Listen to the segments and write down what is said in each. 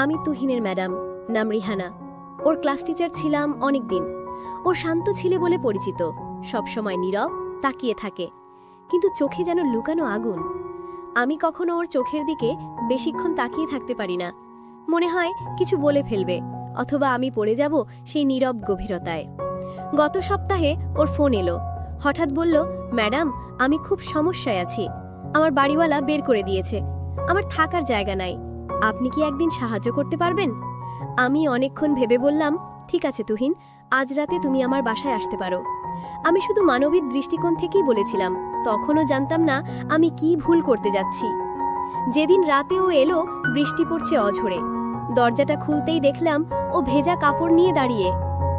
আমি তুহিনের ম্যাডাম, নাম রিহানা। ওর class teacher ছিলাম অনেক দিন। ও শান্ত ছেলে বলে পরিচিত, সবসময় নীরব, তাকিয়ে থাকে, কিন্তু চোখে যেন লুকানো আগুন। আমি কখনো ওর চোখের দিকে বেশিক্ষণ তাকিয়ে থাকতে পারি না। মনে হয় কিছু বলে ফেলবে, অথবা আমি পড়ে যাব সেই নীরব গভীরতায়। গত সপ্তাহে ওর ফোন এলো। হঠাৎ বলল, ম্যাডাম, আমি খুব সমস্যায় আছি। আমার বাড়িওয়ালা বের করে দিয়েছে, আমার থাকার জায়গা নাই। আপনি কি একদিন সাহায্য করতে পারবেন? আমি অনেকক্ষণ ভেবে বললাম, ঠিক আছে তুহিন, আজ রাতে তুমি আমার বাসায় আসতে পারো। আমি শুধু মানবিক দৃষ্টিকোণ থেকেই বলেছিলাম, তখনও জানতাম না আমি কি ভুল করতে যাচ্ছি। যেদিন রাতে ও এলো, বৃষ্টি পড়ছে অঝরে। দরজাটা খুলতেই দেখলাম ও ভেজা কাপড় নিয়ে দাঁড়িয়ে,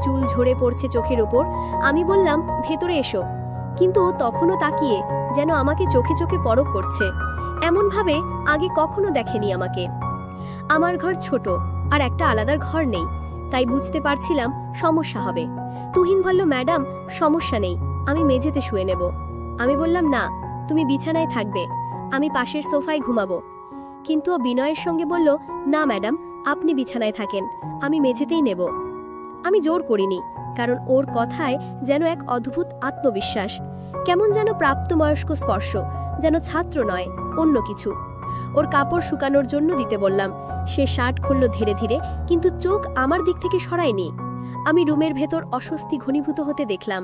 চুল ঝরে পড়ছে চোখের ওপর। আমি বললাম, ভেতরে এসো, কিন্তু ও তখনও তাকিয়ে, যেন আমাকে চোখে চোখে পরখ করছে। এমনভাবে আগে কখনো দেখেনি আমাকে। আমার ঘর ছোট, আর একটা আলাদার ঘর নেই, তাই বুঝতে পারছিলাম সমস্যা হবে। তুহিন বলল, ম্যাডাম, সমস্যা নেই, আমি মেঝেতে শুয়ে নেব। আমি বললাম, না, তুমি বিছানায় থাকবে, আমি পাশের সোফায় ঘুমাবো। কিন্তু ও বিনয়ের সঙ্গে বলল, না ম্যাডাম, আপনি বিছানায় থাকেন, আমি মেঝেতেই নেব। আমি জোর করিনি, কারণ ওর কথায় যেন এক অদ্ভুত আত্মবিশ্বাস, কেমন যেন প্রাপ্তবয়স্ক স্পর্শ, যেন ছাত্র নয়, অন্য কিছু। ওর কাপড় শুকানোর জন্য দিতে বললাম। সে শার্ট খুলল ধীরে ধীরে, কিন্তু চোখ আমার দিক থেকে সরায়নি। আমি রুমের ভেতর অস্বস্তি ঘনীভূত হতে দেখলাম।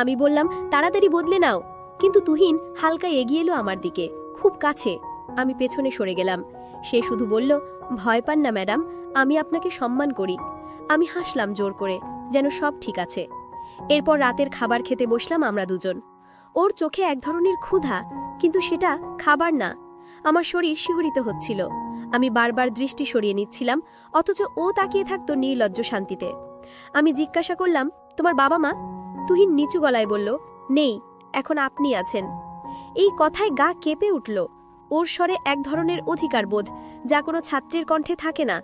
আমি বললাম, তাড়াতাড়ি বদলে নাও। কিন্তু তুহিন হালকা এগিয়ে এলো আমার দিকে, খুব কাছে। আমি পেছনে সরে গেলাম। সে শুধু বলল, ভয় পান না ম্যাডাম, আমি আপনাকে সম্মান করি। আমি হাসলাম জোর করে, যেন সব ঠিক আছে। এরপর রাতের খাবার খেতে বসলাম আমরা দুজন। ওর চোখে এক ধরনের ক্ষুধা, কিন্তু সেটা খাবার না। আমার শরীর শিহরিত হচ্ছিল। আমি বারবার দৃষ্টি সরিয়ে নিচ্ছিলাম, অথচ ও তাকিয়ে থাকতো নির্লজ্জ শান্তিতে। আমি জিজ্ঞাসা করলাম, তোমার বাবা মা? তুহিন নিচু গলায় বলল, নেই, এখন আপনি আছেন। এই কথায় গা কেঁপে উঠল। ওর স্বরে এক ধরনের অধিকার বোধ, যা কোনো ছাত্রের কণ্ঠে থাকে না।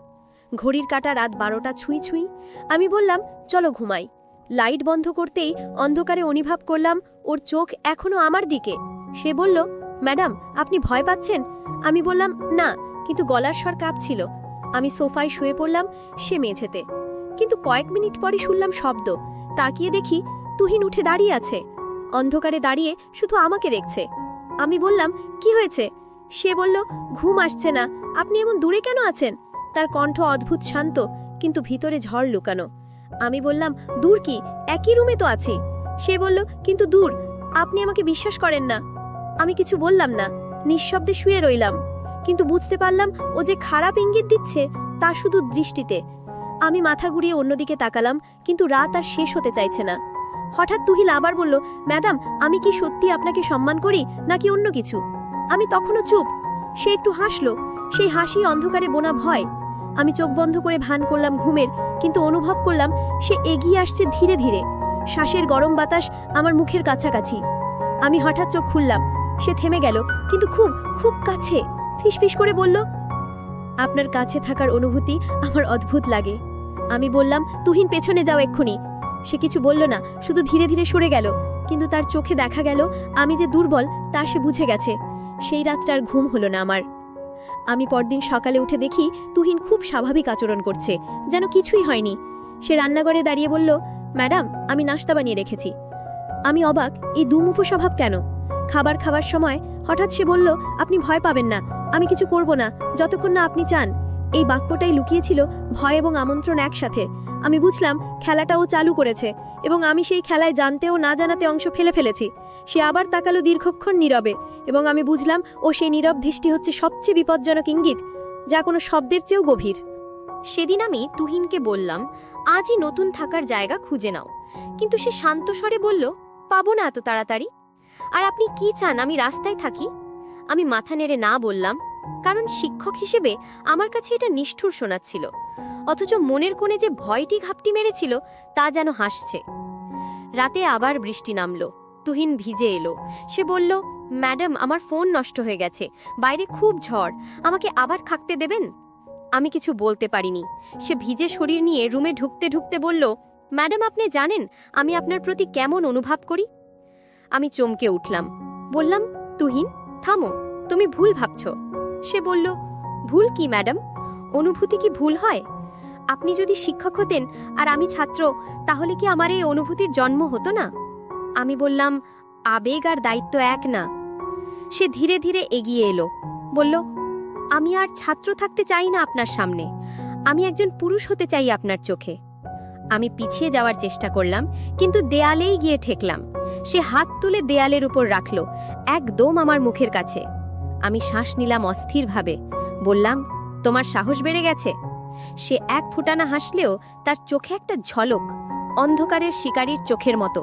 ঘড়ির কাঁটা রাত 12টা ছুঁই ছুঁই। আমি বললাম, চলো ঘুমাই। লাইট বন্ধ করতেই অন্ধকারে অনুভব করলাম ওর চোখ এখনো আমার দিকে। সে বলল, ম্যাডাম, আপনি ভয় পাচ্ছেন? আমি বললাম, না, কিন্তু গলার স্বর কাঁপছিল। আমি সোফায় শুয়ে পড়লাম, সে মেঝেতে। কিন্তু কয়েক মিনিট পরে শুনলাম শব্দ। তাকিয়ে দেখি তুহিন উঠে দাঁড়িয়ে আছে, অন্ধকারে দাঁড়িয়ে শুধু আমাকে দেখছে। আমি বললাম, কি হয়েছে? সে বলল, ঘুম আসছে না, আপনি এমন দূরে কেন আছেন? তার কণ্ঠ অদ্ভুত শান্ত, কিন্তু ভিতরে ঝড় লুকানো। আমি বললাম, দূর কি, একই রুমে তো আছি। সে বলল, কিন্তু দূর, আপনি আমাকে বিশ্বাস করেন না। আমি কিছু বললাম না, নিঃশব্দে শুয়ে রইলাম। কিন্তু বুঝতে পারলাম ও যে খারাপ ইঙ্গিত দিচ্ছে, তা শুধু দৃষ্টিতে। আমি মাথা ঘুরিয়ে অন্যদিকে তাকালাম, কিন্তু রাত আর শেষ হতে চাইছে না। হঠাৎ তুহিন আবার বলল, ম্যাডাম, আমি কি সত্যি আপনাকে সম্মান করি, নাকি অন্য কিছু? আমি তখনও চুপ। সে একটু হাসলো, সেই হাসি অন্ধকারে বোনা ভয়। আমি চোখ বন্ধ করে ভান করলাম ঘুমের, কিন্তু অনুভব করলাম সে এগিয়ে আসছে ধীরে ধীরে, শ্বাসের গরম বাতাস আমার মুখের কাছাকাছি। আমি হঠাৎ চোখ খুললাম। সে থেমে গেল, কিন্তু খুব খুব কাছে। ফিসফিস করে বলল, আপনার কাছে থাকার অনুভূতি আমার অদ্ভুত লাগে। আমি বললাম, তুহিন, পেছনে যাও এক্ষুনি। সে কিছু বলল না, শুধু ধীরে ধীরে সরে গেল। কিন্তু তার চোখে দেখা গেল আমি যে দুর্বল, তা সে বুঝে গেছে। সেই রাতটার ঘুম হলো না আমার। আমি পরদিন সকালে উঠে দেখি তুহিন খুব স্বাভাবিক আচরণ করছে, যেন কিছুই হয়নি। সে রান্নাঘরে দাঁড়িয়ে বলল, ম্যাডাম, আমি নাস্তা বানিয়ে রেখেছি। আমি অবাক, এই দুমুখো স্বভাব কেন? খাবার খাওয়ার সময় হঠাৎ সে বলল, আপনি ভয় পাবেন না, আমি কিছু করব না, যতক্ষণ না আপনি চান। এই বাক্যটাই লুকিয়েছিল ভয় এবং আমন্ত্রণ একসাথে। আমি বুঝলাম খেলাটাও চালু করেছে, এবং আমি সেই খেলায় জানতেও না জানাতে অংশ ফেলে ফেলেছি। সে আবার তাকালো দীর্ঘক্ষণ নীরবে, এবং আমি বুঝলাম ও সেই নীরব দৃষ্টি হচ্ছে সবচেয়ে বিপজ্জনক ইঙ্গিত, যা কোনো শব্দের চেয়েও গভীর। সেদিন আমি তুহিনকে বললাম, আজই নতুন থাকার জায়গা খুঁজে নাও। কিন্তু সে শান্ত স্বরে বলল, পাবো না এত তাড়াতাড়ি। আর আপনি কি চান আমি রাস্তায় থাকি? আমি মাথা নেড়ে না বললাম, কারণ শিক্ষক হিসেবে আমার কাছে এটা নিষ্ঠুর শোনাচ্ছিল। অথচ মনের কোণে যে ভয়টি ঘাপটি মেরেছিল, তা যেন হাসছে। রাতে আবার বৃষ্টি নামলো। তুহিন ভিজে এলো। সে বলল, ম্যাডাম, আমার ফোন নষ্ট হয়ে গেছে, বাইরে খুব ঝড়, আমাকে আবার থাকতে দেবেন? আমি কিছু বলতে পারিনি। সে ভিজে শরীর নিয়ে রুমে ঢুকতে ঢুকতে বলল, ম্যাডাম, আপনি জানেন আমি আপনার প্রতি কেমন অনুভব করি? আমি চমকে উঠলাম। বললাম, তুহিন, থামো, তুমি ভুল ভাবছ। সে বলল, ভুল কি ম্যাডাম? অনুভূতি কি ভুল হয়? আপনি যদি শিক্ষক হতেন আর আমি ছাত্র, তাহলে কি আমার এই অনুভূতির জন্ম হতো না? আমি বললাম, আবেগ আর দায়িত্ব এক না। সে ধীরে ধীরে এগিয়ে এলো, বলল, আমি আর ছাত্র থাকতে চাই না আপনার সামনে, আমি একজন পুরুষ হতে চাই আপনার চোখে। আমি পিছিয়ে যাওয়ার চেষ্টা করলাম, কিন্তু দেয়ালেই গিয়ে ঠেকলাম। সে হাত তুলে দেয়ালের উপর রাখল, একদম আমার মুখের কাছে। আমি শ্বাস নিলাম অস্থিরভাবে, বললাম, তোমার সাহস বেড়ে গেছে। সে এক ফুটানা হাসলেও তার চোখে একটা ঝলক, অন্ধকারের শিকারীর চোখের মতো।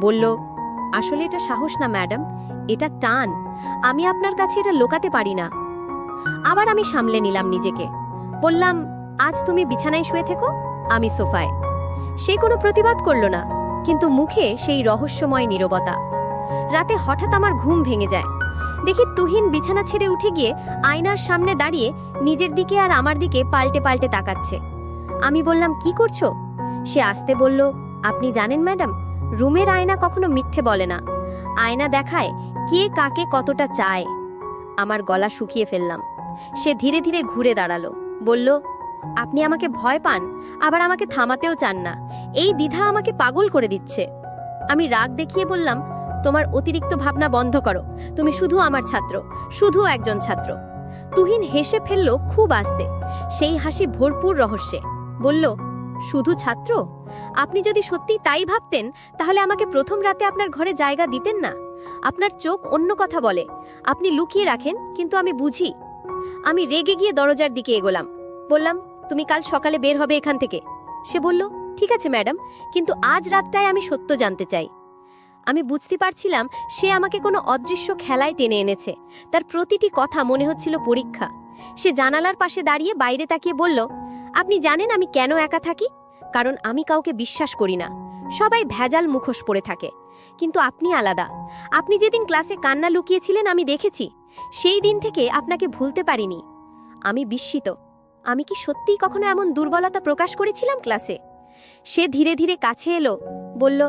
বলল, আসলে এটা সাহস না ম্যাডাম, এটা টান। আমি আপনার কাছে এটা লুকাতে পারি না। আবার আমি সামলে নিলাম নিজেকে, বললাম, আজ তুমি বিছানায় শুয়ে থেকো, আমি সোফায়। সে কোনো প্রতিবাদ করল না, কিন্তু মুখে সেই রহস্যময় নীরবতা। রাতে হঠাৎ আমার ঘুম ভেঙে যায়। দেখি তুহিন বিছানা ছেড়ে উঠে গিয়ে আয়নার সামনে দাঁড়িয়ে নিজের দিকে আর আমার দিকে পাল্টে পাল্টে তাকাচ্ছে। আমি বললাম, কি করছো? সে আস্তে বলল, আপনি জানেন ম্যাডাম, রুমের আয়না কখনো মিথ্যে বলে না। আয়না দেখায় কে কাকে কতটা চায়। আমার গলা শুকিয়ে ফেললাম। সে ধীরে ধীরে ঘুরে দাঁড়ালো, বলল, আপনি আমাকে ভয় পান, আবার আমাকে থামাতেও চান না। এই দ্বিধা আমাকে পাগল করে দিচ্ছে। আমি রাগ দেখিয়ে বললাম, তোমার অতিরিক্ত ভাবনা বন্ধ করো, তুমি শুধু আমার ছাত্র, শুধু একজন ছাত্র। তুহিন হেসে ফেলল খুব আস্তে, সেই হাসি ভরপুর রহস্যে। বলল, শুধু ছাত্র? আপনি যদি সত্যি তাই ভাবতেন, তাহলে আমাকে প্রথম রাতে আপনার ঘরে জায়গা দিতেন না। আপনার চোখ অন্য কথা বলে, আপনি লুকিয়ে রাখেন, কিন্তু আমি বুঝি। আমি রেগে গিয়ে দরজার দিকে এগোলাম, বললাম, তুমি কাল সকালে বের হবে এখান থেকে। সে বলল, ঠিক আছে ম্যাডাম, কিন্তু আজ রাতটায় আমি সত্য জানতে চাই। আমি বুঝতে পারছিলাম সে আমাকে কোনো অদৃশ্য খেলায় টেনে এনেছে। তার প্রতিটি কথা মনে হচ্ছিল পরীক্ষা। সে জানালার পাশে দাঁড়িয়ে বাইরে তাকিয়ে বলল, আপনি জানেন আমি কেন একা থাকি? কারণ আমি কাউকে বিশ্বাস করি না। সবাই ভেজাল মুখোশ পরে থাকে, কিন্তু আপনি আলাদা। আপনি যেদিন ক্লাসে কান্না লুকিয়েছিলেন আমি দেখেছি, সেই দিন থেকে আপনাকে ভুলতে পারিনি। আমি বিস্মিত। আমি কি সত্যিই কখনো এমন দুর্বলতা প্রকাশ করেছিলাম ক্লাসে? সে ধীরে ধীরে কাছে এলো, বলল,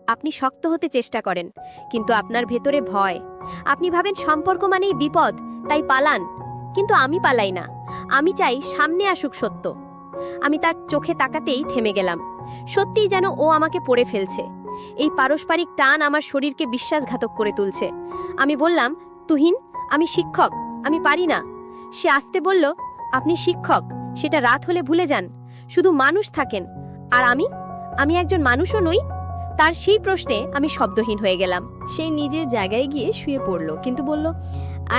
আপনি শক্ত হতে চেষ্টা করেন, কিন্তু আপনার ভেতরে ভয়। আপনি ভাবেন সম্পর্ক মানেই বিপদ, তাই পালান। কিন্তু আমি পালাই না, আমি চাই সামনে আসুক সত্য। আমি তার চোখে তাকাতেই থেমে গেলাম। সত্যিই যেন ও আমাকে পড়ে ফেলছে। এই পারস্পরিক টান আমার শরীরকে বিশ্বাসঘাতক করে তুলছে। আমি বললাম, তুহিন, আমি শিক্ষক, আমি পারি না। সে আস্তে বলল, আপনি শিক্ষক, সেটা রাত হলে ভুলে যান। শুধু মানুষ থাকেন। আর আমি একজন মানুষও নই। তার সেই প্রশ্নে আমি শব্দহীন হয়ে গেলাম। সেই নিজের জায়গায় গিয়ে শুয়ে পড়ল, কিন্তু বলল,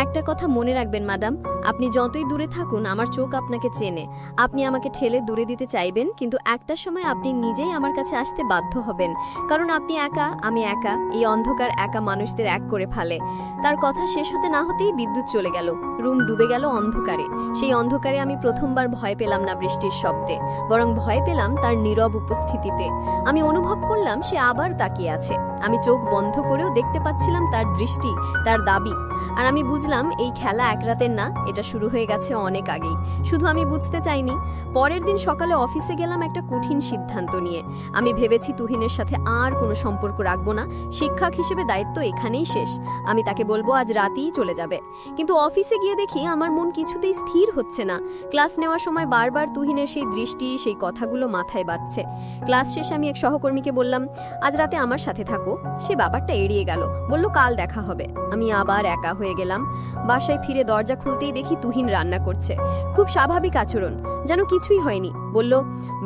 একটা কথা মনে রাখবেন ম্যাডাম, আপনি যতই দূরে থাকুন আমার চোখ আপনাকে চেনে। আপনি আমাকে ঠেলে দূরে দিতে চাইবেন, কিন্তু একটা সময় আপনি নিজেই আমার কাছে আসতে বাধ্য হবেন। কারণ আপনি একা, আমি একা, এই অন্ধকার একা মানুষদের এক করে ফেলে। তার কথা শেষ হতে না হতেই বিদ্যুৎ চলে গেল। রুম ডুবে গেল অন্ধকারে। সেই অন্ধকারে আমি প্রথমবার ভয় পেলাম না বৃষ্টির শব্দে, বরং ভয় পেলাম তার নীরব উপস্থিতিতে। আমি অনুভব করলাম সে আবার তাকিয়ে আছে। আমি চোখ বন্ধ করেও দেখতে পাচ্ছিলাম তার দৃষ্টি, তার দাবি। আর আমি বুঝলাম এই খেলা এক রাতের না, এটা শুরু হয়ে গেছে অনেক আগেই। শুধু আমি বুঝতে চাইনি। পরের দিন সকালে অফিসে গেলাম একটা কঠিন সিদ্ধান্ত নিয়ে। আমি ভেবেছি তুহিনের সাথে আর কোনো সম্পর্ক রাখবো না। শিক্ষক হিসেবে দায়িত্ব এখানেই শেষ। আমি তাকে বলবো আজ রাতেই চলে যাবে। কিন্তু অফিসে গিয়ে দেখি আমার মন কিছুতেই স্থির হচ্ছে না। ক্লাস নেওয়ার সময় বারবার তুহিনের সেই দৃষ্টি, সেই কথাগুলো মাথায় বাজছে। ক্লাস শেষে আমি এক সহকর্মীকে বললাম, আজ রাতে আমার সাথে থাকো। সে ব্যাপারটা এড়িয়ে গেল, বলল কাল দেখা হবে। আমি আবার একা হয়ে গেলাম। বাসায় ফিরে দরজা খুলতেই দেখি তুহিন রান্না করছে। খুব স্বাভাবিক আচরণ, যেন কিছুই হয়নি। বলল,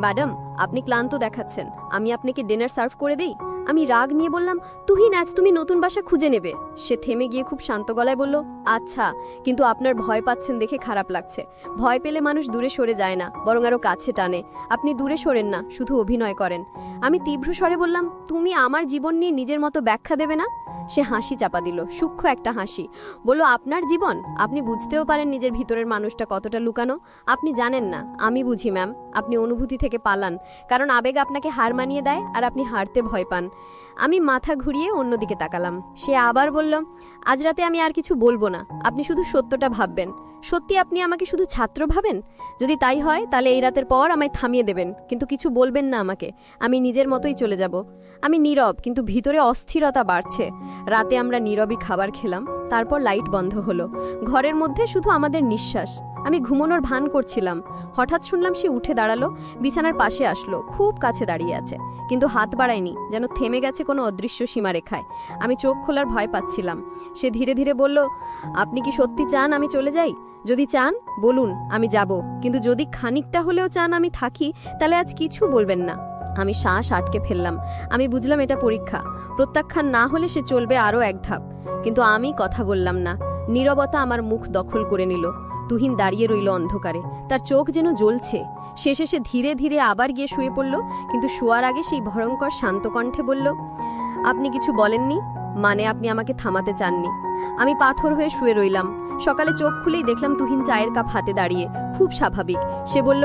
ম্যাডাম, আপনি ক্লান্ত দেখাচ্ছেন, আমি আপনাকে ডিনার সার্ভ করে দেই? আমি রাগ নিয়ে বললাম, তুহিন, আজ তুমি নতুন বাসা খুঁজে নেবে। সে থেমে গিয়ে খুব শান্ত গলায় বলল, আচ্ছা, কিন্তু আপনার ভয় পাচ্ছেন দেখে খারাপ লাগছে। ভয় পেলে মানুষ দূরে সরে যায় না, বরং আরো কাছে টানে। আপনি দূরে সরেন না, শুধু অভিনয় করেন। আমি তীব্র স্বরে বললাম, তুমি আমার জীবন নিয়ে নিজের মতো ব্যাখ্যা দেবে না? সে হাসি চাপা দিল, সূক্ষ্ম একটা হাসি। বলল, আপনার জীবন? আপনি বুঝতেও পারেন নিজের ভিতরের মানুষটা কতটা লুকানো? আপনি জানেন না, আমি বুঝি ম্যাম। আপনি অনুভূতি থেকে পালান, কারণ আবেগ আপনাকে হার মানিয়ে দেয়, আর আপনি হারতে ভয় পান। আমি মাথা ঘুরিয়ে অন্যদিকে তাকালাম। সে আবার বলল, আজ রাতে আমি আর কিছু বলবো না, আপনি শুধু সত্যটা ভাববেন। সত্যি আপনি আমাকে শুধু ছাত্র ভাবেন? যদি তাই হয় তাহলে এই রাতের পর আমায় থামিয়ে দেবেন, কিন্তু কিছু বলবেন না আমাকে। আমি নিজের মতোই চলে যাব। আমি নীরব, কিন্তু ভিতরে অস্থিরতা বাড়ছে। রাতে আমরা নীরবই খাবার খেলাম। তারপর লাইট বন্ধ হলো। ঘরের মধ্যে শুধু আমাদের নিঃশ্বাস। আমি ঘুমানোর ভান করছিলাম। হঠাৎ শুনলাম সে উঠে দাঁড়ালো, বিছানার পাশে আসলো, খুব কাছে দাঁড়িয়ে আছে, কিন্তু হাত বাড়ায়নি, যেন থেমে গেছে কোনো অদৃশ্য সীমারেখায়। আমি চোখ খোলার ভয় পাচ্ছিলাম। সে ধীরে ধীরে বলল, আপনি কি সত্যি চান আমি চলে যাই? যদি চান বলুন, আমি যাব, কিন্তু যদি খানিকটা হলেও চান আমি থাকি, তাহলে আজ কিছু বলবেন না। আমি শ্বাস আটকে ফেললাম। আমি বুঝলাম এটা পরীক্ষা। প্রত্যাখ্যান না হলে সে চলবে আরও এক ধাপ। কিন্তু আমি কথা বললাম না। নীরবতা আমার মুখ দখল করে নিল। তুহিন দাঁড়িয়ে রইল অন্ধকারে, তার চোখ যেন জ্বলছে। শেষে সে ধীরে ধীরে আবার গিয়ে শুয়ে পড়ল, কিন্তু শোয়ার আগে সেই ভয়ঙ্কর শান্ত কণ্ঠে বলল, আপনি কিছু বলেননি, মানে আপনি আমাকে থামাতে চাননি। আমি পাথর হয়ে শুয়ে রইলাম। সকালে চোখ খুলেই দেখলাম তুহিন চায়ের কাপ হাতে দাঁড়িয়ে, খুব স্বাভাবিক। সে বলল,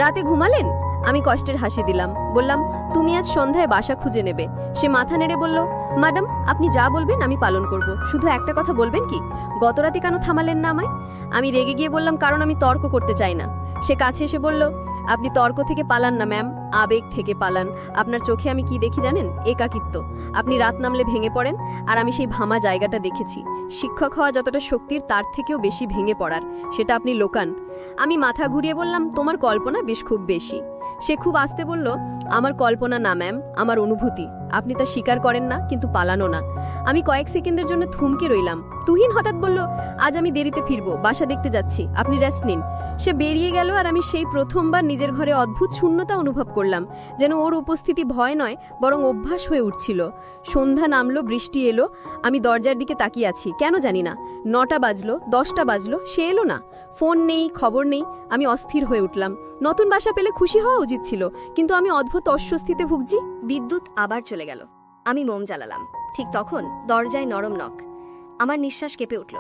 রাতে ঘুমালেন? আমি কষ্টের হাসি দিলাম, বললাম, তুমি আজ সন্ধ্যায় বাসা খুঁজে নেবে। সে মাথা নেড়ে বলল, ম্যাডাম আপনি যা বলবেন আমি পালন করব, শুধু একটা কথা বলবেন কি, গতরাতে কেন থামালেন না আমায়? আমি রেগে গিয়ে বললাম, কারণ আমি তর্ক করতে চাই না। সে কাছে এসে বলল, আপনি তর্ক থেকে পালান না ম্যাম, আবেগ থেকে পালান। আপনার চোখে আমি কি দেখি জানেন? একাকিত্ব। আপনি রাত নামলে ভেঙে পড়েন, আর আমি সেই ভামা জায়গাটা দেখেছি। শিক্ষক হওয়া যতটা শক্তির, তার থেকেও বেশি ভেঙে পড়ার, সেটা আপনি লোকান। আমি মাথা ঘুরিয়ে বললাম, তোমার কল্পনা বেশ খুব বেশি। সে খুব আস্তে বলল, আমার কল্পনা না ম্যাম, আমার অনুভূতি। আপনি তা স্বীকার করেন না, কিন্তু পালানো না। আমি কয়েক সেকেন্ডের জন্য থমকে রইলাম। তুহিন হঠাৎ বলল, আজ আমি দেরিতে ফিরবো, বাসা দেখতে যাচ্ছি, আপনি রেস্ট নিন। সে বেরিয়ে গেল, আর আমি সেই প্রথমবার নিজের ঘরে অদ্ভুত শূন্যতা অনুভব করলাম, যেন ওর উপস্থিতি ভয় নয়, বরং অভ্যাস হয়ে উঠছিল। সন্ধ্যা নামলো, বৃষ্টি এলো। আমি দরজার দিকে তাকিয়ে আছি, কেন জানি না। 9টা বাজলো, 10টা বাজলো, সে এলো না। ফোন নেই, খবর নেই। আমি অস্থির হয়ে উঠলাম। নতুন বাসা পেলে খুশি হওয়া উচিত ছিল, কিন্তু আমি অদ্ভুত অস্বস্তিতে ভুগছি। বিদ্যুৎ আবার চলে গেল। আমি মোম জ্বালালাম। ঠিক তখন দরজায় নরম নখ। আমার নিঃশ্বাস কেঁপে উঠল।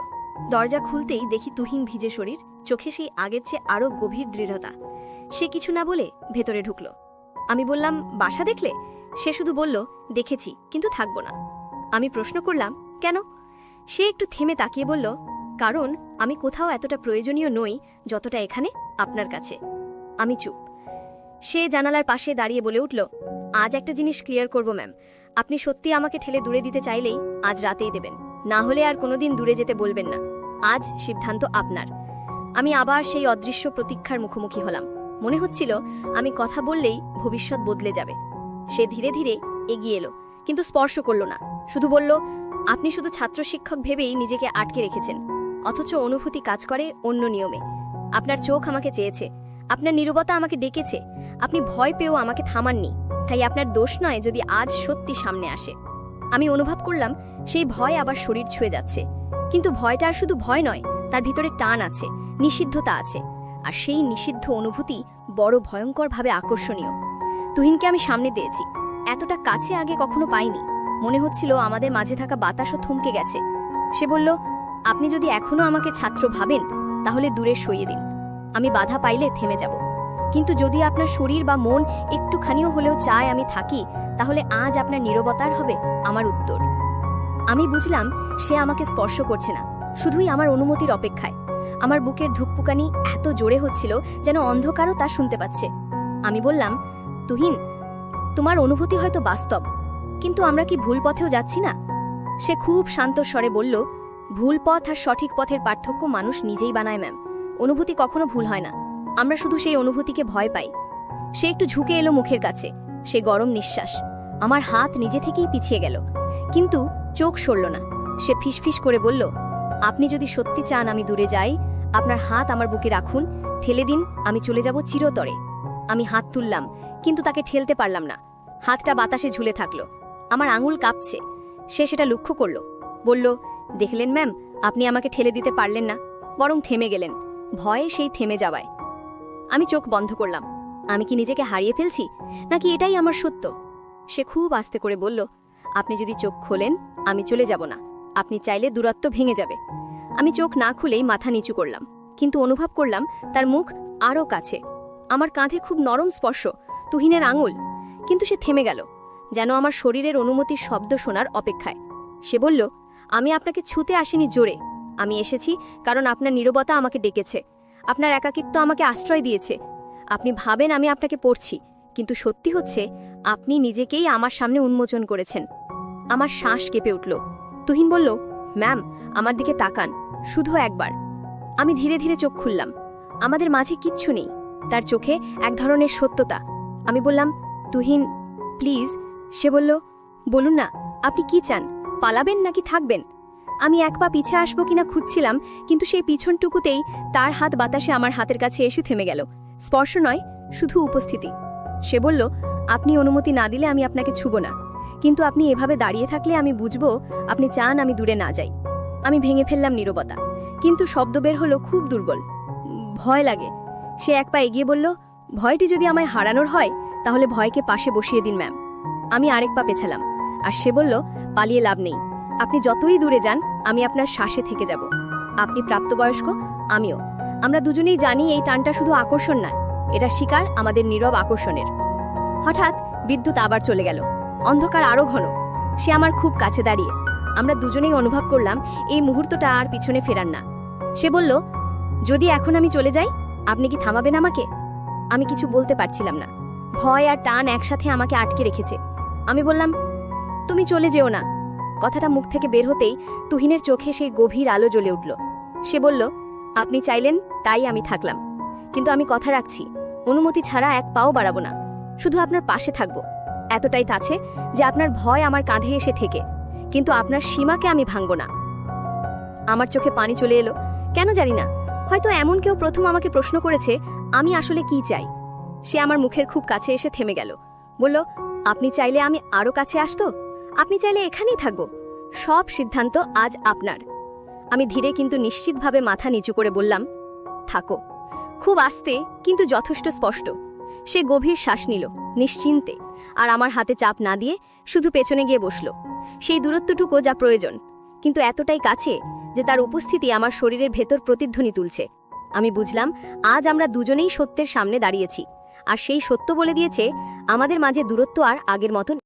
দরজা খুলতেই দেখি তুহিন ভিজে শরীর, চোখে সেই আগের চেয়ে আরও গভীর দৃঢ়তা। সে কিছু না বলে ভেতরে ঢুকল। আমি বললাম, বাসা দেখলে? সে শুধু বলল, দেখেছি, কিন্তু থাকবো না। আমি প্রশ্ন করলাম, কেন? সে একটু থেমে তাকিয়ে বলল, কারণ আমি কোথাও এতটা প্রয়োজনীয় নই যতটা এখানে আপনার কাছে। আমি চুপ। সে জানালার পাশে দাঁড়িয়ে বলে উঠল, আজ একটা জিনিস ক্লিয়ার করব ম্যাম, আপনি সত্যি আমাকে ঠেলে দূরে দিতে চাইলেই আজ রাতেই দেবেন, না হলে আর কোনোদিন দূরে যেতে বলবেন না। আজ সিদ্ধান্ত আপনার। আমি আবার সেই অদৃশ্য প্রতীক্ষার মুখোমুখি হলাম। মনে হচ্ছিল আমি কথা বললেই ভবিষ্যৎ বদলে যাবে। সে ধীরে ধীরে এগিয়ে এলো, কিন্তু স্পর্শ করল না। শুধু বলল, আপনি শুধু ছাত্র শিক্ষক ভেবেই নিজেকে আটকে রেখেছেন, অথচ অনুভূতি কাজ করে অন্য নিয়মে। আপনার চোখ আমাকে চেয়েছে, আপনার নীরবতা আমাকে ডেকেছে, আপনি ভয় পেয়েও আমাকে থামাননি। তাই আপনার দোষ নয় যদি আজ সত্যি সামনে আসে। আমি অনুভব করলাম সেই ভয় আবার শরীর ছুঁয়ে যাচ্ছে, কিন্তু ভয়টা আর শুধু ভয় নয়, তার ভিতরে টান আছে, নিষিদ্ধতা আছে। আর সেই নিষিদ্ধ অনুভূতি বড় ভয়ঙ্করভাবে আকর্ষণীয়। তুহিনকে আমি সামনে দিয়েছি, এতটা কাছে আগে কখনো পাইনি। মনে হচ্ছিল আমাদের মাঝে থাকা বাতাসও থমকে গেছে। সে বলল, আপনি যদি এখনো আমাকে ছাত্র ভাবেন, তাহলে দূরে সরিয়ে দিন। আমি বাধা পাইলে থেমে যাব, কিন্তু যদি আপনার শরীর বা মন একটুখানিও হলেও চায় আমি থাকি, তাহলে আজ আপনার নীরবতার হবে আমার উত্তর। আমি বুঝলাম সে আমাকে স্পর্শ করছে না, শুধুই আমার অনুমতির অপেক্ষায়। আমার বুকের ধুকপুকানি এত জোরে হচ্ছিল যেন অন্ধকারও তা শুনতে পাচ্ছে। আমি বললাম, তুহিন, তোমার অনুভূতি হয়তো বাস্তব, কিন্তু আমরা কি ভুল পথেও যাচ্ছি না? সে খুব শান্ত স্বরে বলল, ভুল পথ আর সঠিক পথের পার্থক্য মানুষ নিজেই বানায় ম্যাম। অনুভূতি কখনো ভুল হয় না, আমরা শুধু সেই অনুভূতিকে ভয় পাই। সে একটু ঝুঁকে এলো মুখের কাছে, সে গরম নিঃশ্বাস। আমার হাত নিজে থেকেই পিছিয়ে গেল, কিন্তু চোখ সরল না। সে ফিসফিস করে বলল, আপনি যদি সত্যি চান আমি দূরে যাই, আপনার হাত আমার বুকে রাখুন, ঠেলে দিন, আমি চলে যাব চিরতরে। আমি হাত তুললাম, কিন্তু তাকে ঠেলতে পারলাম না। হাতটা বাতাসে ঝুলে থাকলো, আমার আঙুল কাঁপছে। সে সেটা লক্ষ্য করল, বলল, দেখলেন ম্যাম, আপনি আমাকে ঠেলে দিতে পারলেন না, বরং থেমে গেলেন, ভয়ে সেই থেমে যাওয়ায়। আমি চোখ বন্ধ করলাম। আমি কি নিজেকে হারিয়ে ফেলছি, নাকি এটাই আমার সত্য? সে খুব আস্তে করে বলল, আপনি যদি চোখ খোলেন আমি চলে যাব না, আপনি চাইলে দূরত্ব ভেঙে যাবে। আমি চোখ না খুলেই মাথা নিচু করলাম, কিন্তু অনুভব করলাম তার মুখ আরও কাছে। আমার কাঁধে খুব নরম স্পর্শ, তুহিনের আঙুল। কিন্তু সে থেমে গেল, যেন আমার শরীরের অনুমতির শব্দ শোনার অপেক্ষায়। সে বলল, আমি আপনাকে ছুতে আসিনি জোরে, আমি এসেছি কারণ আপনার নীরবতা আমাকে ডেকেছে, আপনার একাকিত্ব আমাকে আশ্রয় দিয়েছে। আপনি ভাবেন আমি আপনাকে পড়ছি, কিন্তু সত্যি হচ্ছে আপনি নিজেকেই আমার সামনে উন্মোচন করেছেন। আমার শ্বাস কেঁপে উঠল। তুহিন বলল, ম্যাম, আমার দিকে তাকান, শুধু একবার। আমি ধীরে ধীরে চোখ খুললাম। আমাদের মাঝে কিচ্ছু নেই। তার চোখে এক ধরনের সত্যতা। আমি বললাম, তুহিন প্লিজ। সে বলল, বলুন না, আপনি কি চান? পালাবেন নাকি থাকবেন? আমি এক পা পিছে আসবো কিনা খুঁজছিলাম, কিন্তু সেই পিছনটুকুতেই তার হাত বাতাসে আমার হাতের কাছে এসে থেমে গেল। স্পর্শ নয়, শুধু উপস্থিতি। সে বলল, আপনি অনুমতি না দিলে আমি আপনাকে ছুব না, কিন্তু আপনি এভাবে দাঁড়িয়ে থাকলে আমি বুঝবো আপনি চান আমি দূরে না যাই। আমি ভেঙে ফেললাম নীরবতা, কিন্তু শব্দ বের হলো খুব দুর্বল। ভয় লাগে। সে এক পা এগিয়ে বলল, ভয়টি যদি আমায় হারানোর হয় তাহলে ভয়কে পাশে বসিয়ে দিন ম্যাম। আমি আরেক পা পেছালাম, আর সে বলল, পালিয়ে লাভ নেই। আপনি যতই দূরে যান আমি আপনার শ্বাসে থেকে যাব। আপনি প্রাপ্তবয়স্ক, আমিও। আমরা দুজনেই জানি এই টানটা শুধু আকর্ষণ নয়, এটা শিকার আমাদের নীরব আকর্ষণের। হঠাৎ বিদ্যুৎ আবার চলে গেল। অন্ধকার আরো ঘন। সে আমার খুব কাছে দাঁড়িয়ে। আমরা দুজনেই অনুভব করলাম এই মুহূর্তটা আর পিছনে ফেরার না। সে বলল, যদি এখন আমি চলে যাই, আপনি কি থামাবেন আমাকে? আমি কিছু বলতে পারছিলাম না। ভয় আর টান একসাথে আমাকে আটকে রেখেছে। আমি বললাম, তুমি চলে যেও না। কথাটা মুখ থেকে বের হতেই তুহিনের চোখে সেই গভীর আলো জ্বলে উঠল। সে বলল, আপনি চাইলেন তাই আমি থাকলাম, কিন্তু আমি কথা রাখছি, অনুমতি ছাড়া এক পাও বাড়াবো না। শুধু আপনার পাশে থাকবো। এতটাই কাছে যে আপনার ভয় আমার কাঁধে এসে ঠেকে, কিন্তু আপনার সীমাকে আমি ভাঙব না। আমার চোখে পানি চলে এলো। কেন জানি না, হয়তো এমন কেউ প্রথম আমাকে প্রশ্ন করেছে আমি আসলে কি চাই। সে আমার মুখের খুব কাছে এসে থেমে গেল। বলল, আপনি চাইলে আমি আরো কাছে আসতো, আপনি চাইলে এখানেই থাকবো। সব সিদ্ধান্ত আজ আপনার। আমি ধীরে কিন্তু নিশ্চিতভাবে মাথা নিচু করে বললাম, থাকো। খুব আস্তে কিন্তু যথেষ্ট স্পষ্ট। সে গভীর শ্বাস নিল নিশ্চিন্তে, আর আমার হাতে চাপ না দিয়ে শুধু পেছনে গিয়ে বসল। সেই দূরত্বটুকু যা প্রয়োজন, কিন্তু এতটাই কাছে যে তার উপস্থিতি আমার শরীরের ভেতর প্রতিধ্বনি তুলছে। আমি বুঝলাম আজ আমরা দুজনেই সত্যের সামনে দাঁড়িয়েছি, আর সেই সত্য বলে দিয়েছে আমাদের মাঝে দূরত্ব আর আগের মতন